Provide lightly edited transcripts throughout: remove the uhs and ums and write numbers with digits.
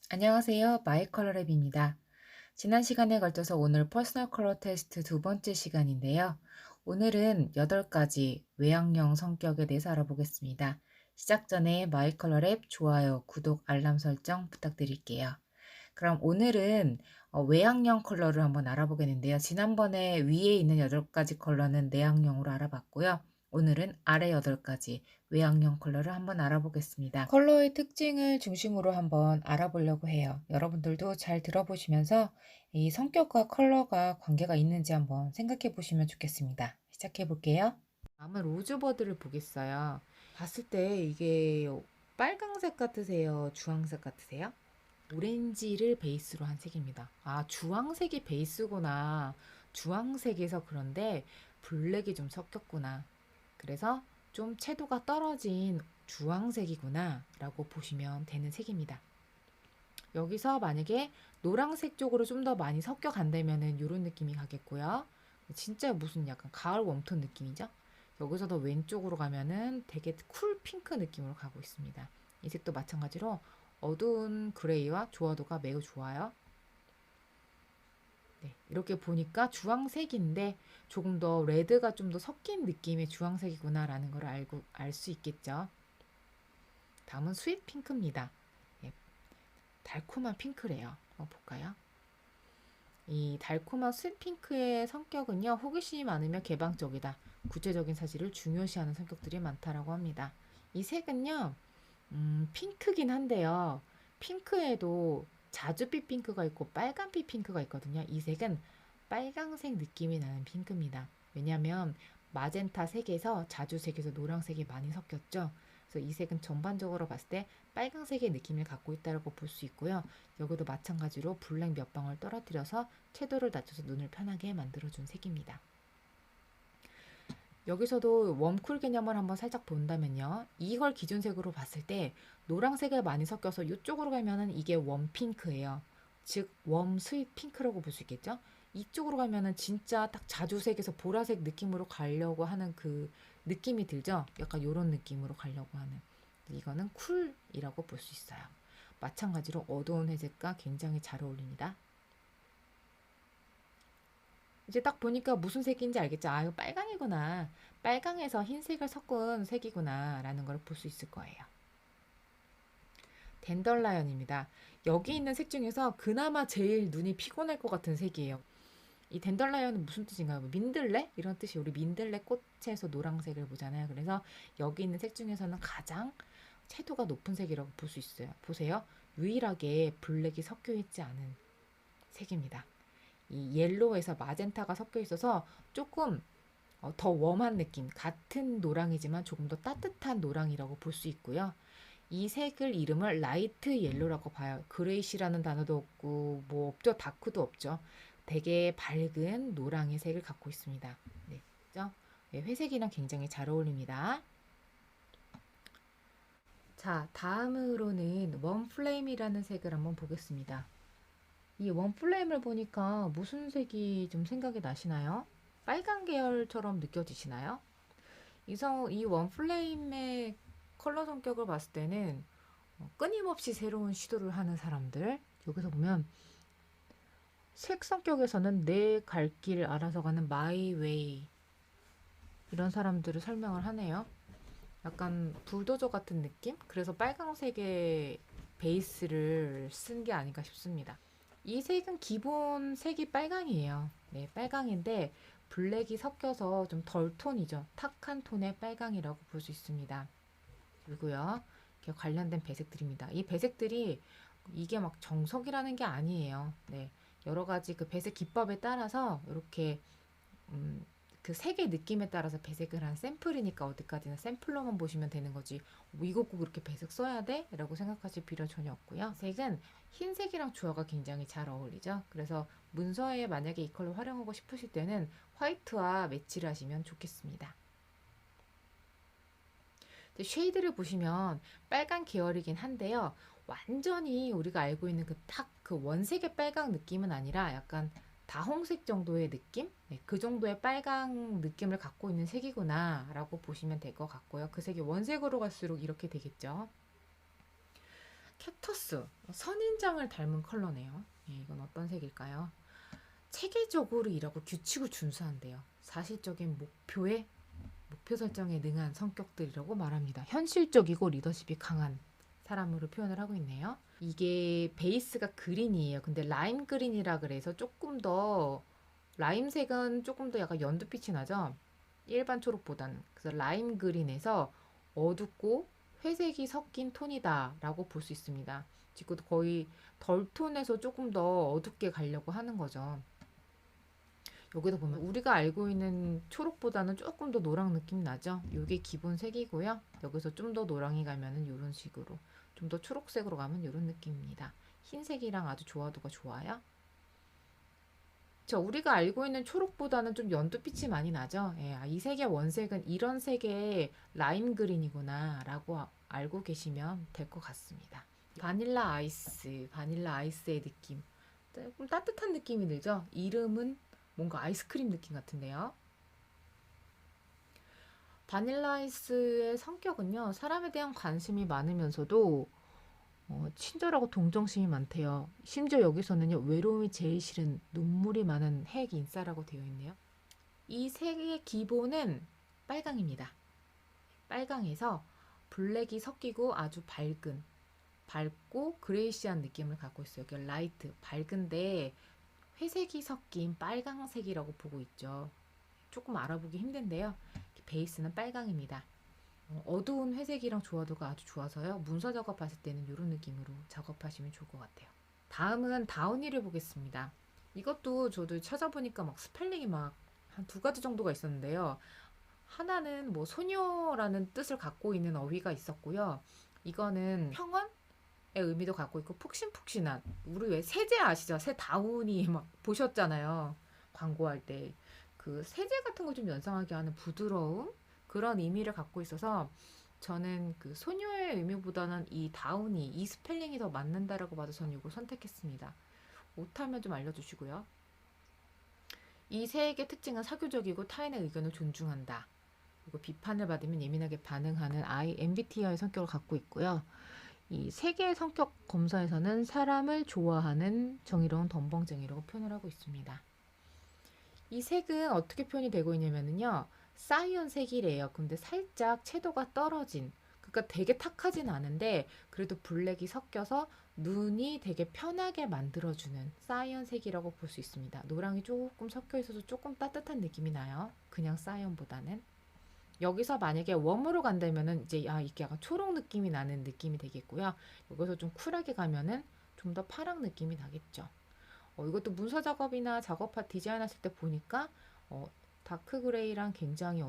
안녕하세요. 마이컬러랩입니다. 지난 시간에 걸쳐서 오늘 퍼스널 컬러 테스트 두 번째 시간인데요. 오늘은 8가지 외향형 성격에 대해서 알아보겠습니다. 시작 전에 마이컬러랩 좋아요, 구독, 알람 설정 부탁드릴게요. 그럼 오늘은 외향형 컬러를 한번 알아보겠는데요. 지난번에 위에 있는 8가지 컬러는 내향형으로 알아봤고요. 오늘은 아래 8가지 외향형 컬러를 한번 알아보겠습니다. 컬러의 특징을 중심으로 한번 알아보려고 해요. 여러분들도 잘 들어보시면서 이 성격과 컬러가 관계가 있는지 한번 생각해 보시면 좋겠습니다. 시작해 볼게요. 다음은 로즈버드를 보겠어요. 봤을 때 이게 빨강색 같으세요? 주황색 같으세요? 오렌지를 베이스로 한 색입니다. 아, 주황색이 베이스구나. 주황색에서 그런데 블랙이 좀 섞였구나. 그래서 좀 채도가 떨어진 주황색이구나 라고 보시면 되는 색입니다. 여기서 만약에 노란색 쪽으로 좀 더 많이 섞여 간다면은 이런 느낌이 가겠고요. 진짜 무슨 약간 가을 웜톤 느낌이죠? 여기서 더 왼쪽으로 가면은 되게 쿨 핑크 느낌으로 가고 있습니다. 이 색도 마찬가지로 어두운 그레이와 조화도가 매우 좋아요. 네, 이렇게 보니까 주황색인데 조금 더 레드가 좀 더 섞인 느낌의 주황색이구나라는 걸 알 수 있겠죠. 다음은 스윗 핑크입니다. 예, 달콤한 핑크래요. 한번 볼까요? 이 달콤한 스윗 핑크의 성격은요, 호기심이 많으며 개방적이다. 구체적인 사실을 중요시하는 성격들이 많다라고 합니다. 이 색은요, 핑크긴 한데요. 핑크에도 자주빛 핑크가 있고 빨간빛 핑크가 있거든요. 이 색은 빨강색 느낌이 나는 핑크입니다. 왜냐하면 마젠타 색에서 자주색에서 노란색이 많이 섞였죠. 그래서 이 색은 전반적으로 봤을 때 빨강색의 느낌을 갖고 있다고 볼 수 있고요. 여기도 마찬가지로 블랙 몇 방울 떨어뜨려서 채도를 낮춰서 눈을 편하게 만들어준 색입니다. 여기서도 웜쿨 개념을 한번 살짝 본다면요. 이걸 기준색으로 봤을 때 노란색을 많이 섞여서 이쪽으로 가면은 이게 웜핑크예요. 즉, 웜 스윗 핑크라고 볼 수 있겠죠? 이쪽으로 가면은 진짜 딱 자주색에서 보라색 느낌으로 가려고 하는 그 느낌이 들죠? 약간 이런 느낌으로 가려고 하는. 이거는 쿨이라고 볼 수 있어요. 마찬가지로 어두운 회색과 굉장히 잘 어울립니다. 이제 딱 보니까 무슨 색인지 알겠죠? 아, 이거 빨강이구나. 빨강에서 흰색을 섞은 색이구나. 라는 걸 볼 수 있을 거예요. 덴덜라이언입니다. 여기 있는 색 중에서 그나마 제일 눈이 피곤할 것 같은 색이에요. 이 덴덜라이언은 무슨 뜻인가요? 뭐 민들레? 이런 뜻이 우리 민들레 꽃에서 노란색을 보잖아요. 그래서 여기 있는 색 중에서는 가장 채도가 높은 색이라고 볼 수 있어요. 보세요. 유일하게 블랙이 섞여 있지 않은 색입니다. 이 옐로우에서 마젠타가 섞여 있어서 조금 더 웜한 느낌, 같은 노랑이지만 조금 더 따뜻한 노랑이라고 볼 수 있고요. 이 색을 이름을 라이트 옐로라고 봐요. 그레이시라는 단어도 없고 뭐 없죠. 다크도 없죠. 되게 밝은 노랑의 색을 갖고 있습니다. 네, 그죠? 네, 회색이랑 굉장히 잘 어울립니다. 자, 다음으로는 원플레임이라는 색을 한번 보겠습니다. 이 원플레임을 보니까 무슨 색이 좀 생각이 나시나요? 빨간 계열처럼 느껴지시나요? 이 원플레임의 컬러 성격을 봤을 때는 끊임없이 새로운 시도를 하는 사람들. 여기서 보면 색 성격에서는 내 갈 길 알아서 가는 마이 웨이, 이런 사람들을 설명을 하네요. 약간 불도저 같은 느낌? 그래서 빨강색의 베이스를 쓴 게 아닌가 싶습니다. 이 색은 기본 색이 빨강이에요. 네, 빨강인데 블랙이 섞여서 좀 덜 톤이죠. 탁한 톤의 빨강이라고 볼 수 있습니다. 그리고요, 이렇게 관련된 배색들입니다. 이 배색들이 이게 막 정석이라는 게 아니에요. 네, 여러 가지 그 배색 기법에 따라서 이렇게 음, 그 색의 느낌에 따라서 배색을 한 샘플이니까 어디까지나 샘플로만 보시면 되는 거지, 이거 꼭 이렇게 배색 써야 돼? 라고 생각하실 필요 전혀 없고요. 색은 흰색이랑 조화가 굉장히 잘 어울리죠. 그래서 문서에 만약에 이 컬러 활용하고 싶으실 때는 화이트와 매치를 하시면 좋겠습니다. 쉐이드를 보시면 빨간 계열이긴 한데요. 완전히 우리가 알고 있는 그 딱 그 원색의 빨강 느낌은 아니라 약간 다홍색 정도의 느낌? 네, 그 정도의 빨강 느낌을 갖고 있는 색이구나 라고 보시면 될 것 같고요. 그 색이 원색으로 갈수록 이렇게 되겠죠. 캡터스, 선인장을 닮은 컬러네요. 예, 이건 어떤 색일까요? 체계적으로 일하고 규칙을 준수한대요. 사실적인 목표 설정에 능한 성격들이라고 말합니다. 현실적이고 리더십이 강한 사람으로 표현을 하고 있네요. 이게 베이스가 그린이에요. 근데 라임 그린이라 그래서 조금 더 라임색은 조금 더 약간 연두빛이 나죠. 일반 초록보다는. 그래서 라임 그린에서 어둡고 회색이 섞인 톤이다라고 볼 수 있습니다. 지금 거의 덜톤에서 조금 더 어둡게 가려고 하는 거죠. 여기도 보면 우리가 알고 있는 초록보다는 조금 더 노랑 느낌 나죠? 이게 기본 색이고요. 여기서 좀 더 노랑이 가면은 이런 식으로, 좀 더 초록색으로 가면 이런 느낌입니다. 흰색이랑 아주 조화도가 좋아요. 우리가 알고 있는 초록보다는 좀 연두빛이 많이 나죠? 예, 이 색의 원색은 이런 색의 라임 그린이구나 라고 알고 계시면 될 것 같습니다. 바닐라 아이스의 느낌. 조금 따뜻한 느낌이 들죠? 이름은 뭔가 아이스크림 느낌 같은데요. 바닐라 아이스의 성격은요, 사람에 대한 관심이 많으면서도 친절하고 동정심이 많대요. 심지어 여기서는요, 외로움이 제일 싫은 눈물이 많은 핵 인싸라고 되어 있네요. 이 색의 기본은 빨강입니다. 빨강에서 블랙이 섞이고 아주 밝고 그레이시한 느낌을 갖고 있어요. 여기 라이트, 밝은데 회색이 섞인 빨강색이라고 보고 있죠. 조금 알아보기 힘든데요. 베이스는 빨강입니다. 어두운 회색이랑 조화도가 아주 좋아서요. 문서 작업하실 때는 이런 느낌으로 작업하시면 좋을 것 같아요. 다음은 다운이를 보겠습니다. 이것도 저도 찾아보니까 막 스펠링이 막 한 두 가지 정도가 있었는데요. 하나는 뭐 소녀라는 뜻을 갖고 있는 어휘가 있었고요. 이거는 평온의 의미도 갖고 있고 푹신푹신한, 우리 왜 세제 아시죠? 새 다운이 막 보셨잖아요. 광고할 때. 그 세제 같은 거 좀 연상하게 하는 부드러움? 그런 의미를 갖고 있어서 저는 그 소녀의 의미보다는 이 다운이, 이 스펠링이 더 맞는다라고 봐서 저는 이걸 선택했습니다. 못하면 좀 알려주시고요. 이 색의 특징은 사교적이고 타인의 의견을 존중한다. 그리고 비판을 받으면 예민하게 반응하는 MBTI 성격을 갖고 있고요. 이 세 개의 성격 검사에서는 사람을 좋아하는 정의로운 덤벙쟁이라고 표현을 하고 있습니다. 이 색은 어떻게 표현이 되고 있냐면요. 사이언 색이래요. 근데 살짝 채도가 떨어진, 그러니까 되게 탁하진 않은데 그래도 블랙이 섞여서 눈이 되게 편하게 만들어주는 사이언 색이라고 볼 수 있습니다. 노랑이 조금 섞여 있어서 조금 따뜻한 느낌이 나요. 그냥 사이언보다는. 여기서 만약에 웜으로 간다면은 이제 이게 약간 초록 느낌이 나는 느낌이 되겠고요. 여기서 좀 쿨하게 가면은 좀 더 파랑 느낌이 나겠죠. 이것도 문서 작업이나 디자인하실 때 보니까 다크 그레이랑 굉장히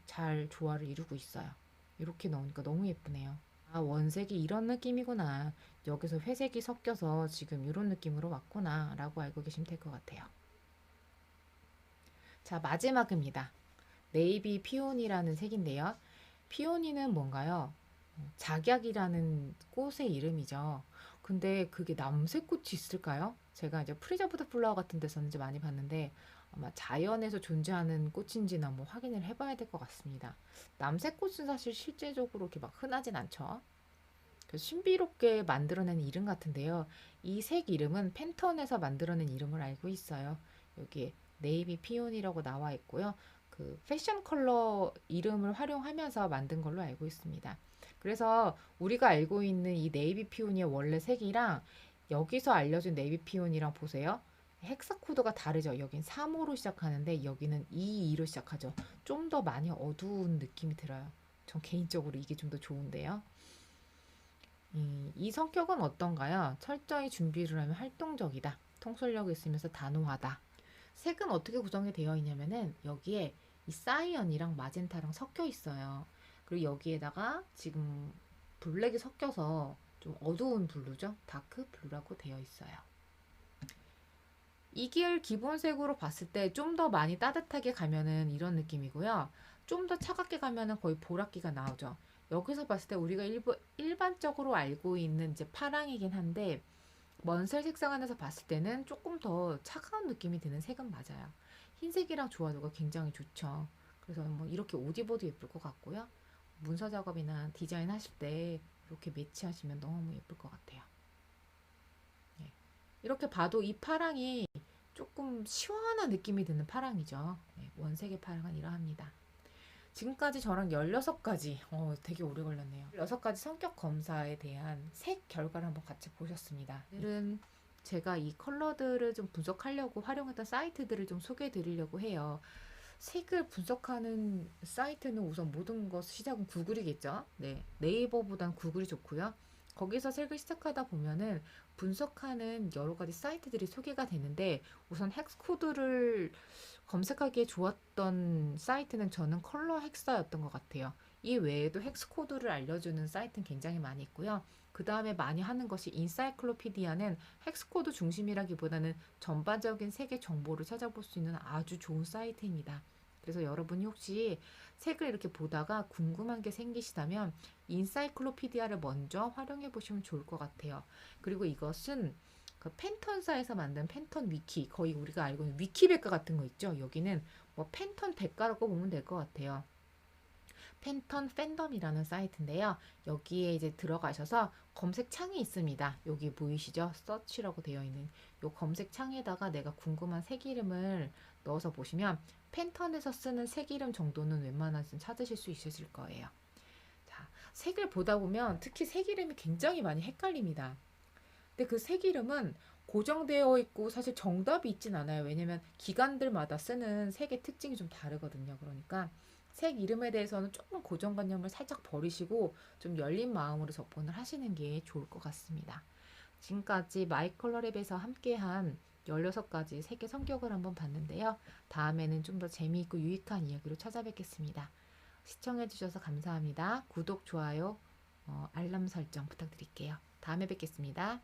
잘 조화를 이루고 있어요. 이렇게 넣으니까 너무 예쁘네요. 원색이 이런 느낌이구나. 여기서 회색이 섞여서 지금 이런 느낌으로 왔구나 라고 알고 계시면 될 것 같아요. 자, 마지막입니다. 네이비 피오니라는 색인데요. 피오니는 뭔가요? 작약이라는 꽃의 이름이죠. 근데 그게 남색꽃이 있을까요? 제가 이제 프리저브드 플라워 같은 데서는 이제 많이 봤는데 아마 자연에서 존재하는 꽃인지는 한번 확인을 해봐야 될 것 같습니다. 남색꽃은 사실 실제적으로 이렇게 막 흔하진 않죠. 그래서 신비롭게 만들어낸 이름 같은데요. 이 색 이름은 팬톤에서 만들어낸 이름을 알고 있어요. 여기에 네이비 피온이라고 나와 있고요. 그 패션 컬러 이름을 활용하면서 만든 걸로 알고 있습니다. 그래서 우리가 알고 있는 이 네이비 피온의 원래 색이랑 여기서 알려준 네이비 피온이랑 보세요. 헥사 코드가 다르죠. 여긴 3호로 시작하는데 여기는 22로 시작하죠. 좀 더 많이 어두운 느낌이 들어요. 전 개인적으로 이게 좀 더 좋은데요. 이 성격은 어떤가요? 철저히 준비를 하면 활동적이다. 통솔력이 있으면서 단호하다. 색은 어떻게 구성이 되어 있냐면은 여기에 이 사이언이랑 마젠타랑 섞여 있어요. 그리고 여기에다가 지금 블랙이 섞여서 좀 어두운 블루죠? 다크 블루라고 되어 있어요. 이 계열 기본색으로 봤을 때 좀 더 많이 따뜻하게 가면은 이런 느낌이고요. 좀 더 차갑게 가면은 거의 보랏기가 나오죠. 여기서 봤을 때 우리가 일반적으로 알고 있는 이제 파랑이긴 한데 먼셀 색상안에서 봤을 때는 조금 더 차가운 느낌이 드는 색은 맞아요. 흰색이랑 조화도가 굉장히 좋죠. 그래서 뭐 이렇게 옷 입어도 예쁠 것 같고요. 문서 작업이나 디자인 하실 때 이렇게 매치하시면 너무 예쁠 것 같아요. 네. 이렇게 봐도 이 파랑이 조금 시원한 느낌이 드는 파랑이죠. 네, 원색의 파랑은 이러합니다. 지금까지 저랑 16가지, 되게 오래 걸렸네요. 16가지 성격 검사에 대한 색 결과를 한번 같이 보셨습니다. 오늘은 제가 이 컬러들을 좀 분석하려고 활용했던 사이트들을 좀 소개해 드리려고 해요. 색을 분석하는 사이트는 우선 모든 것 시작은 구글이겠죠. 네, 네이버보단 구글이 좋고요. 거기서 색을 시작하다 보면은 분석하는 여러 가지 사이트들이 소개가 되는데 우선 헥스코드를 검색하기에 좋았던 사이트는 저는 컬러 헥사였던 것 같아요. 이 외에도 헥스코드를 알려주는 사이트는 굉장히 많이 있고요. 그 다음에 많이 하는 것이 인사이클로피디아는 헥스코드 중심이라기보다는 전반적인 색의 정보를 찾아볼 수 있는 아주 좋은 사이트입니다. 그래서 여러분이 혹시 색을 이렇게 보다가 궁금한 게 생기시다면 인사이클로피디아를 먼저 활용해 보시면 좋을 것 같아요. 그리고 이것은 그 팬턴사에서 만든 팬턴 위키, 거의 우리가 알고 있는 위키백과 같은 거 있죠. 여기는 뭐 팬턴 백과라고 보면 될 것 같아요. 팬턴 팬덤이라는 사이트인데요. 여기에 이제 들어가셔서 검색 창이 있습니다. 여기 보이시죠? 서치라고 되어 있는 요 검색 창에다가 내가 궁금한 색 이름을 넣어서 보시면 팬턴에서 쓰는 색 이름 정도는 웬만하면 찾으실 수 있으실 거예요. 자, 색을 보다 보면 특히 색 이름이 굉장히 많이 헷갈립니다. 근데 그 색 이름은 고정되어 있고 사실 정답이 있진 않아요. 왜냐면 기관들마다 쓰는 색의 특징이 좀 다르거든요. 그러니까 색 이름에 대해서는 조금 고정관념을 살짝 버리시고 좀 열린 마음으로 접근을 하시는 게 좋을 것 같습니다. 지금까지 마이컬러랩에서 함께한 16가지 색의 성격을 한번 봤는데요. 다음에는 좀 더 재미있고 유익한 이야기로 찾아뵙겠습니다. 시청해주셔서 감사합니다. 구독, 좋아요, 알람 설정 부탁드릴게요. 다음에 뵙겠습니다.